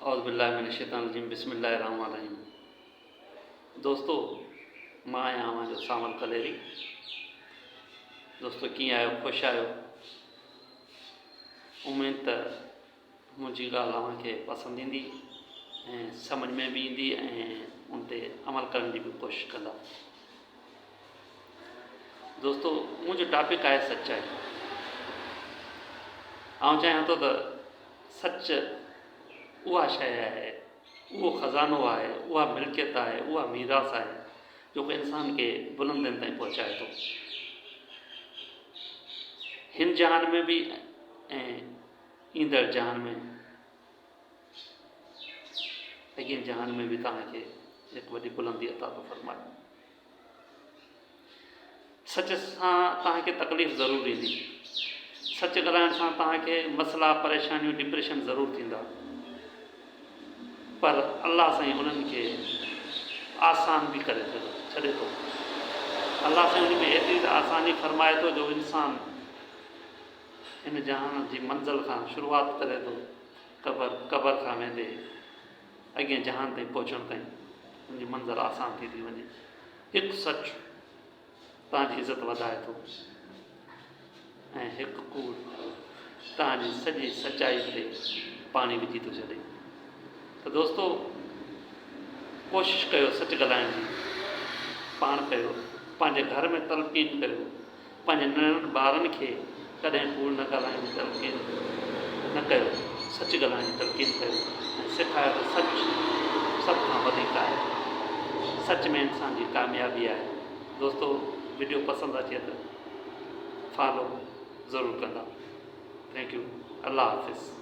औज़ुबिल्लाहिमिनश्शैतानिर्रजीम बिस्मिल्लाहिर्रहमानिर्रहीम। दोस्तों मां आहियां मुंहिंजो सामल कलेरी। दोस्तों कीअं आहियो? ख़ुशि आहियो? उमेद त मुंहिंजी ॻाल्हि तव्हांखे पसंदि ईंदी ऐं सम्झ में बि ईंदी ऐं उन ते अमल करण जी बि कोशिशि कंदा। दोस्तों मुंहिंजो टॉपिक आहे सचाई। आउं चाहियां थो त सच उहा शइ आहे, उहो ख़ज़ानो आहे, उहा मिल्कियत आहे, उहा मीरास आहे जेको इंसान खे बुलंदियुनि ताईं पहुचाए थो, हिन जहान में बि ऐं ईंदड़ जहान में, अॻिए जहान में बि तव्हांखे हिकु वॾी बुलंदी अता थो फरमाए। सच सां तव्हांखे तकलीफ़ ज़रूरु ईंदी, सच ॻाल्हाइण सां तव्हांखे मसइला परेशानियूं डिप्रेशन ज़रूरु थींदा, पर अल्लाह साईं उन्हनि खे आसान बि करे छॾे थो। अल्लाह साईं उन में एतिरी त आसानी फरमाए थो जो इंसान हिन जहान जी मंज़िल खां शुरूआत करे थो, क़बर खां वेंदे अॻिए जहान ताईं पहुचण ताईं उनजी मंज़िल आसान थी वञे। हिकु सच तव्हांजी इज़त वधाए थो ऐं हिकु कूड़ तव्हांजी सॼी सचाई ते पाणी विझी थो छॾे। त दोस्तों कोशिशि कयो सच ॻाल्हाइण जी, पाण कयो, पंहिंजे घर में तलक़ीन कयो, पंहिंजे नंढनि ॿारनि खे कॾहिं कूड़ न ॻाल्हाइण जी तलक़ीन न कयो, सच ॻाल्हाइण जी तलक़ीन कयो ऐं सेखारियो त सच सभ खां वधीक आहे, सच में इंसान जी कामयाबी आहे। दोस्तों वीडियो पसंदि अचे त फॉलो ज़रूरु कंदा। Thank U. अल्लाह हाफ़िज़।